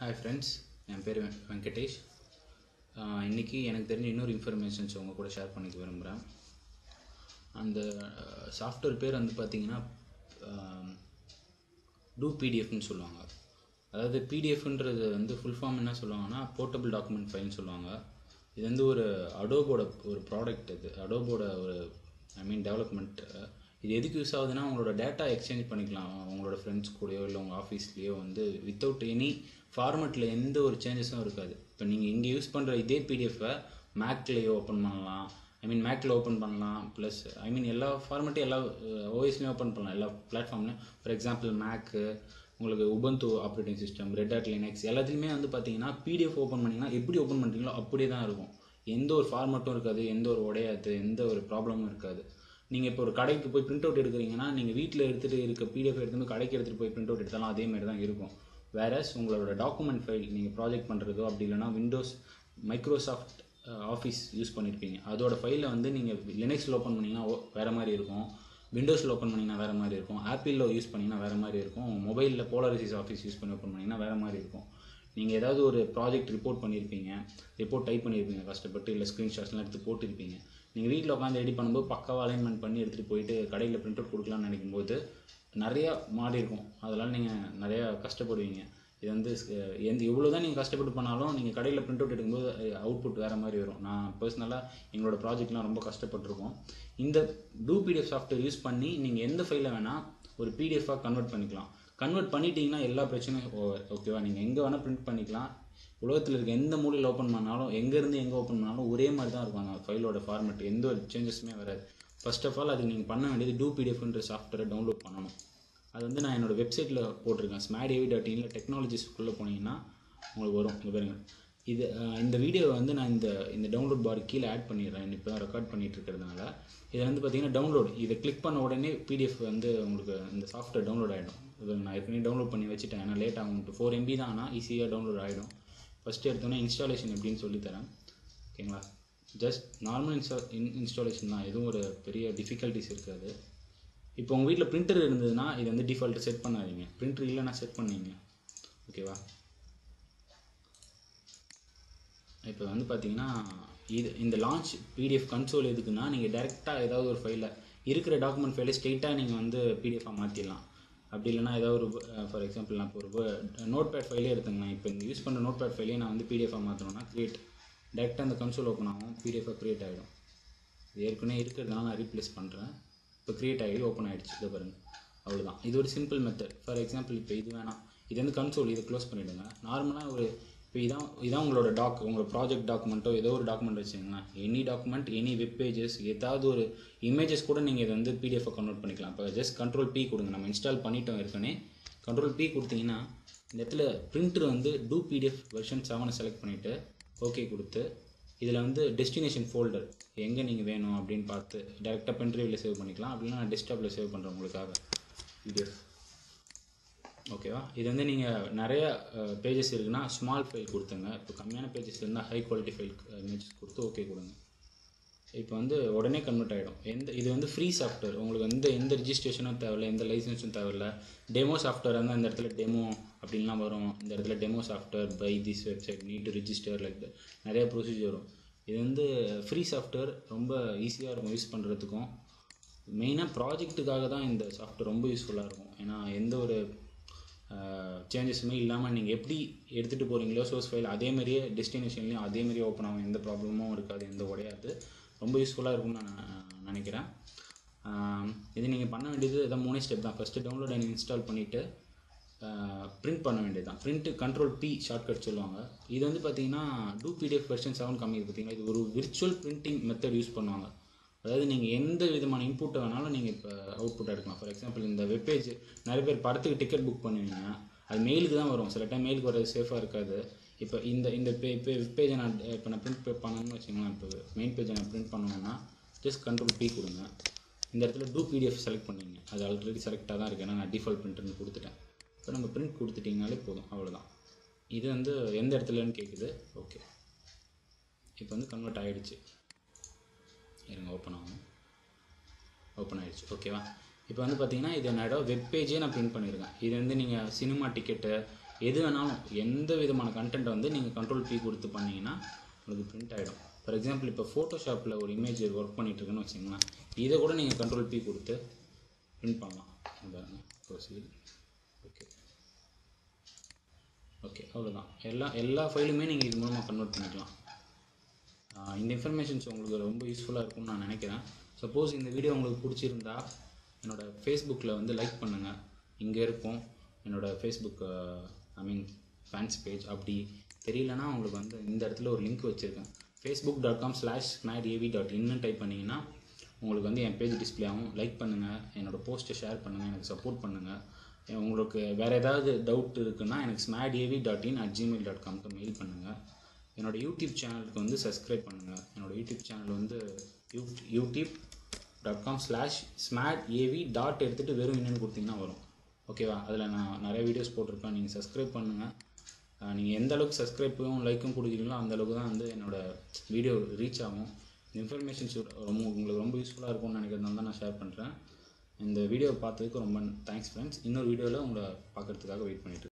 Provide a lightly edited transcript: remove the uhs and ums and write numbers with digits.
Hi friends, என் பேர் வெங்கடேஷ். இன்றைக்கி எனக்கு தெரிஞ்ச இன்னொரு இன்ஃபர்மேஷன்ஸ் உங்கள் கூட ஷேர் பண்ணிக்க விரும்புகிறேன். அந்த சாஃப்ட்வேர் பேர் வந்து பார்த்திங்கன்னா டூ பிடிஎஃப்னு சொல்லுவாங்க. அதாவது பிடிஎஃப்ன்றது வந்து ஃபுல் ஃபார்ம் என்ன சொல்லுவாங்கன்னா போர்ட்டபிள் டாக்குமெண்ட் ஃபைல்னு சொல்லுவாங்க. இது வந்து ஒரு அடோபோட ஒரு ப்ராடக்ட். இது அடோபோட ஒரு டெவலப்மெண்ட். இது எதுக்கு யூஸ் ஆகுதுன்னா, உங்களோட டேட்டா எக்ஸ்சேஞ்ச் பண்ணிக்கலாம் உங்களோட ஃப்ரெண்ட்ஸ் கூடயோ இல்லை உங்கள் ஆஃபீஸ்லேயோ வந்து வித்தவுட் எனி ஃபார்மெட்டில் எந்த ஒரு சேஞ்சஸும் இருக்காது. இப்போ நீங்கள் இங்கே யூஸ் பண்ணுற இதே பிடிஎஃபை மேக்லேயோ ஓப்பன் பண்ணலாம், மேக்கில் ஓப்பன் பண்ணலாம், ப்ளஸ் எல்லா ஃபார்மெட்டையும் எல்லா ஓஎஸ்லேயும் ஓப்பன் பண்ணலாம், எல்லா பிளாட்ஃபார்ம்லையும். ஃபார் எக்ஸாம்பிள் மேக்கு, உங்களுக்கு Ubuntu operating system, red hot Linux எல்லாத்துலேயுமே வந்து பார்த்தீங்கன்னா பிடிஎஃப் ஓப்பன் பண்ணிங்கன்னா எப்படி ஓப்பன் பண்ணுறீங்களோ அப்படியே தான் இருக்கும். எந்த ஒரு ஃபார்மெட்டும் இருக்காது, எந்த ஒரு உடையாது, எந்த ஒரு ப்ராப்ளமும் இருக்காது. நீங்கள் இப்போ ஒரு கடைக்கு போய் பிரிண்ட் அவுட் எடுக்கிறீங்கன்னா, நீங்கள் வீட்டில் எடுத்துகிட்டு இருக்க பிடிஎஃப் எடுத்துகிட்டு கடைக்கு எடுத்துகிட்டு போய் பிரிண்ட் அவுட் எடுத்தாலும் அதேமாதிரி தான் இருக்கும். வேறஸ் உங்களோட டாக்குமெண்ட் ஃபைல் நீங்கள் ப்ராஜெக்ட் பண்ணுறதோ அப்படி இல்லைனா விண்டோஸ் மைக்ரோசாஃப்ட் ஆஃபீஸ் யூஸ் பண்ணியிருப்பீங்க, அதோட ஃபைலில் வந்து நீங்கள் லினக்ஸில் ஓப்பன் பண்ணிங்கன்னா வேறு மாதிரி இருக்கும், விண்டோஸில் ஓப்பன் பண்ணிங்கன்னா வேறு மாதிரி இருக்கும், ஆப்பிளில் யூஸ் பண்ணிங்கன்னா வேறு மாதிரி இருக்கும், மொபைலில் போலாரிசிஸ் ஆஃபீஸ் யூஸ் பண்ணி ஓப்பன் பண்ணிங்கன்னா வேறு மாதிரி இருக்கும். நீங்கள் ஏதாவது ஒரு ப்ராஜெக்ட் ரிப்போர்ட் பண்ணியிருப்பீங்க, ரிப்போர்ட் டைப் பண்ணியிருப்பீங்க கஷ்டப்பட்டு, இல்லை ஸ்க்ரீன்ஷாட்ஸ்லாம் எடுத்து போட்டிருப்பீங்க. நீங்கள் வீட்டில் உட்காந்து எடிட் பண்ணும்போது பக்காவாக அலைன்மெண்ட் பண்ணி எடுத்துகிட்டு போயிட்டு கடையில் பிரிண்ட் அவுட் கொடுக்கலான்னு நினைக்கும்போது நிறையா மாறி இருக்கும். அதெல்லாம் நீங்கள் நிறையா கஷ்டப்படுவீங்க. இது வந்து எவ்வளோ தான் நீங்கள் கஷ்டப்பட்டு பண்ணாலும் நீங்கள் கடையில் பிரிண்ட் அவுட் எடுக்கும்போது அவுட்புட் வேறு மாதிரி வரும். நான் பர்சனலாக எங்களோட ப்ராஜெக்ட்லாம் ரொம்ப கஷ்டப்பட்டுருக்கோம். இந்த டூ பிடிஎஃப் சாஃப்ட்வேர் யூஸ் பண்ணி நீங்கள் எந்த ஃபைலில் வேணால் ஒரு பிடிஎஃபாக கன்வெர்ட் பண்ணிக்கலாம். கன்வெர்ட் பண்ணிட்டீங்கன்னா எல்லா பிரச்சனையும் ஓகேவா. நீங்கள் எங்கே வேணால் பிரிண்ட் பண்ணிக்கலாம். உலகத்தில் இருக்க எந்த மூலையில் ஓப்பன் பண்ணாலும், எங்கேருந்து எங்கே ஓப்பன் பண்ணாலும் ஒரே மாதிரி தான் இருக்கும் அந்த ஃபைலோட ஃபார்மெட். எந்த ஒரு சேஞ்சஸுமே வராது. ஃபர்ஸ்ட் ஆஃப் ஆல் அது நீங்கள் பண்ண வேண்டியது டூ பிடிஎஃப்ன்ற சாஃப்ட்வேரை டவுன்லோட் பண்ணணும். அது வந்து நான் என்னோடய வெப்சைட்டில் போட்டிருக்கேன், smadeavi.in டெக்னாலஜிஸ்க்குள்ளே போனீங்கன்னா உங்களுக்கு வரும். இங்கே பாருங்கள், இந்த வீடியோவை வந்து நான் இந்த டவுன்லோட் பார் கீழே ஆட் பண்ணிடுறேன். இப்போ தான் ரெக்கார்ட் பண்ணிகிட்டு இருக்கிறதுனால இதில் வந்து பார்த்தீங்கன்னா டவுன்லோட், இதை கிளிக் பண்ண உடனே பிடிஎஃப் வந்து உங்களுக்கு இந்த சாஃப்ட்வேர் டவுன்லோட் ஆகிடும். இது நான் ஏற்கனவே டவுன்லோட் பண்ணி வச்சுட்டேன், ஏன்னா லேட் ஆகும். 4 MB தான், ஆனால் ஈஸியாக டவுன்லோட் ஆகிடும். ஃபஸ்ட்டு எடுத்தோன்னே இன்ஸ்டாலேஷன் எப்படின்னு சொல்லித்தரேன், ஓகேங்களா. ஜஸ்ட் நார்மல் இன்ஸ்டாலேஷன் தான், எதுவும் ஒரு பெரிய டிஃபிகல்ட்டிஸ் இருக்காது. இப்போ உங்கள் வீட்டில் பிரிண்டர் இருந்ததுன்னா இது வந்து டிஃபால்ட்டு செட் பண்ணாதீங்க, பிரிண்டர் இல்லைன்னா செட் பண்ணிங்க, ஓகேவா. இப்போ வந்து பார்த்தீங்கன்னா இந்த லான்ச் பிடிஎஃப் கன்சோல் எதுக்குன்னா, நீங்கள் டேரெக்டாக ஏதாவது ஒரு ஃபைலில் இருக்கிற டாக்குமெண்ட் ஃபைலை ஸ்ட்ரெயிட்டாக நீங்கள் வந்து பிடிஎஃபாக மாற்றிடலாம். அப்படி இல்லைனா ஏதாவது ஒரு ஃபார் எக்ஸாம்பிள் நான் இப்போ ஒரு நோட் பேட் ஃபைலே எடுத்துங்க. இப்போ இந்த யூஸ் பண்ணுற நோட் பேட் ஃபைலே நான் வந்து பிடிஎஃபாக மாற்றணும்னா டேரெக்டாக அந்த கன்சோல் ஓப்பன் ஆகும், பிடிஎஃபாக க்ரியேட் ஆகிடும். இது ஏற்கனவே இருக்கிறதுனால நான் ரீப்ளேஸ் பண்ணுறேன். இப்போ க்ரியேட் ஆகி ஓப்பன் ஆகிடுச்சு, இதை பாருங்கள், அவ்வளோதான். இது ஒரு சிம்பிள் மெத்தட். ஃபார் எக்ஸாம்பிள் இப்போ இது வேணாம், இது வந்து கன்சோல், இதை க்ளோஸ் பண்ணிவிடுங்க. நார்மலாக இப்போ இதான் உங்களோட உங்களோட ப்ராஜெக்ட் டாக்குமெண்ட்டோ ஏதோ ஒரு டாக்குமெண்ட் வச்சுங்கன்னா, any document, any web pages, ஏதாவது ஒரு இமேஜஸ் கூட நீங்கள் இதை வந்து பிடிஎஃபாக கன்வெர்ட் பண்ணிக்கலாம். இப்போ ஜஸ்ட் Ctrl+P கொடுங்க. நம்ம இன்ஸ்டால் பண்ணிட்டோம் ஏற்கனவே. Ctrl+P கொடுத்தீங்கன்னா இந்த இடத்துல பிரிண்டர் வந்து டூ பிடிஎஃப் வெர்ஷன் 7 செலக்ட் பண்ணிவிட்டு ஓகே கொடுத்து, இதில் வந்து டெஸ்டினேஷன் ஃபோல்டர் எங்கே நீங்கள் வேணும் அப்படின்னு பார்த்து டேரெக்டாக பென்ட்ரைவில் சேவ் பண்ணிக்கலாம். அப்படின்னா நான் டெஸ்க்டாப்பில் சேவ் பண்ணுறேன் உங்களுக்காக பிடிஎஃப், ஓகேவா. இது வந்து நீங்கள் நிறைய பேஜஸ் இருக்குன்னா ஸ்மால் ஃபைல் கொடுத்துங்க. இப்போ கம்மியான பேஜஸ் இருந்தால் ஹை குவாலிட்டி ஃபைல் இமேஜஸ் கொடுத்து ஓகே கொடுங்க. இப்போ வந்து உடனே கன்வெர்ட் ஆகிடும். இது வந்து ஃப்ரீ சாஃப்ட்வேர். உங்களுக்கு எந்த ரிஜிஸ்ட்ரேஷனும் தேவையில்லை, எந்த லைசன்ஸும் தேவையில்லை. டெமோ சாஃப்ட்வேர் இருந்தால் இந்த இடத்துல டெமோ அப்படின்லாம் வரும். இந்த இடத்துல demo software by this website need to register like நிறைய ப்ரொசீஜர் வரும். இது வந்து ஃப்ரீ சாஃப்ட்வேர், ரொம்ப ஈஸியாக இருக்கும் யூஸ் பண்ணுறதுக்கும். மெயினாக ப்ராஜெக்ட்டுக்காக தான் இந்த சாஃப்ட்வேர் ரொம்ப யூஸ்ஃபுல்லாக இருக்கும். ஏன்னா எந்த ஒரு சேஞ்சஸுமே இல்லாமல் நீங்கள் எப்படி எடுத்துகிட்டு போகிறீங்களோ சோர்ஸ் ஃபைல், அதேமாதிரியே டெஸ்டினேஷன்லேயும் அதேமாதிரியே ஓப்பன் ஆகும். எந்த ப்ராப்ளமும் இருக்காது, எந்த உடையாது. ரொம்ப யூஸ்ஃபுல்லாக இருக்கும்னு நான் நினைக்கிறேன். இது நீங்கள் பண்ண வேண்டியது இதான் 3 ஸ்டெப் தான். ஃபஸ்ட்டு டவுன்லோட் அண்ட் இன்ஸ்டால் பண்ணிவிட்டு பிரிண்ட் பண்ண வேண்டியது தான். பிரிண்ட்டு Ctrl+P ஷார்ட்கட் சொல்லுவாங்க. இது வந்து பார்த்தீங்கன்னா டூ பிடிஎஃப் வெர்ஷன் 7 கம்மி பார்த்தீங்கன்னா, இது ஒரு விர்ச்சுவல் பிரிண்டிங் மெத்தட் யூஸ் பண்ணுவாங்க. அதாவது நீங்கள் எந்த விதமான இன்புட்டை வேணாலும் நீங்கள் இப்போ அவுட்புட்டாக எடுக்கலாம். ஃபார் எக்ஸாம்பிள் இந்த வெப்பேஜ், நிறைய பேர் படத்துக்கு டிக்கெட் புக் பண்ணுவீங்க, அது மெயிலுக்கு தான் வரும். சில டைம் மெயிலுக்கு வர்றது சேஃபாக இருக்காது. இப்போ இந்த பேஜை நான் பிரிண்ட் பண்ணணும்னு வச்சுக்கலாம். இப்போ மெயின் பேஜை நான் பிரிண்ட் பண்ணணும்னா ஜஸ்ட் Ctrl+P கொடுங்க. இந்த இடத்துல டூ பிடிஎஃப் செலக்ட் பண்ணிங்க. அது ஆல்ரெடி செலக்டாக தான் இருக்குது, ஏன்னா நான் டிஃபால்ட் பிரிண்டர்னு கொடுத்துட்டேன். இப்போ நம்ம பிரிண்ட் கொடுத்துட்டிங்கனாலே போதும், அவ்வளோதான். இது வந்து எந்த இடத்துலன்னு கேட்குது, ஓகே. இப்போ வந்து கன்வெர்ட் ஆகிடுச்சு. இருங்க, ஓப்பன் ஆகும், ஓப்பன் ஆகிடுச்சு, ஓகேவா. இப்போ வந்து பார்த்தீங்கன்னா இது என்னோட வெப் பேஜே நான் பிரிண்ட் பண்ணியிருக்கேன். இது வந்து நீங்கள் சினிமா டிக்கெட்டு எது வேணாலும் எந்த விதமான கண்டென்ட்டை வந்து நீங்கள் Ctrl+P கொடுத்து பண்ணிங்கன்னா உங்களுக்கு பிரிண்ட் ஆகிடும். ஃபார் எக்ஸாம்பிள் இப்போ ஃபோட்டோஷாப்பில் ஒரு இமேஜ் ஒர்க் பண்ணிகிட்ருக்குன்னு வச்சிங்களேன், இதை கூட நீங்கள் Ctrl+P கொடுத்து பிரிண்ட் பண்ணலாம். ப்ரொசீட். ஓகே அவ்வளோதான். எல்லா ஃபைலுமே நீங்கள் இது மூலமாக கன்வெர்ட் பண்ணிக்கலாம். இந்த இன்ஃபர்மேஷன்ஸ் உங்களுக்கு ரொம்ப யூஸ்ஃபுல்லாக இருக்கும்னு நான் நினைக்கிறேன். சப்போஸ் இந்த வீடியோ உங்களுக்கு பிடிச்சிருந்தா என்னோடய ஃபேஸ்புக்கில் வந்து லைக் பண்ணுங்கள். இங்கே இருக்கும் என்னோடய ஃபேஸ்புக் ஃபேன்ஸ் பேஜ். அப்படி தெரியலனா உங்களுக்கு வந்து இந்த இடத்துல ஒரு லிங்க் வச்சுருக்கேன். facebook.com/smaadav.in டைப் பண்ணிங்கன்னா உங்களுக்கு வந்து என் பேஜ் டிஸ்பிளே ஆகும். லைக் பண்ணுங்கள், என்னோடய போஸ்ட்டை ஷேர் பண்ணுங்கள், எனக்கு சப்போர்ட் பண்ணுங்கள். உங்களுக்கு வேறு ஏதாவது டவுட் இருக்குன்னா எனக்கு smaadav.in@gmail.com மெயில் பண்ணுங்கள். என்னோடய யூடியூப் சேனலுக்கு வந்து சப்ஸ்கிரைப் பண்ணுங்கள். என்னோடய யூடியூப் சேனல் வந்து youtube.com/smadav. எடுத்துகிட்டு வெறும் இன்னுன்னு கொடுத்தீங்கன்னா வரும். ஓகேவா? அதில் நான் நிறைய வீடியோஸ் போட்டிருப்பேன். நீங்கள் சப்ஸ்கிரைப் பண்ணுங்கள். நீங்கள் எந்த அளவுக்கு சப்ஸ்கிரைப்பும் லைக்கும் கொடுக்குறீங்களோ அந்தளவுக்கு தான் வந்து என்னோடய வீடியோ ரீச் ஆகும். இந்த இன்ஃபர்மேஷன்ஸ் உங்களுக்கு ரொம்ப யூஸ்ஃபுல்லாக இருக்கும்னு நினைக்கிறதுனால தான் நான் ஷேர் பண்ணுறேன். இந்த வீடியோவை பார்த்ததுக்கு ரொம்ப தேங்க்ஸ் ஃப்ரெண்ட்ஸ். இன்னொரு வீடியோவில் உங்களை பார்க்குறதுக்காக வெயிட் பண்ணிட்டு இருக்கேன்.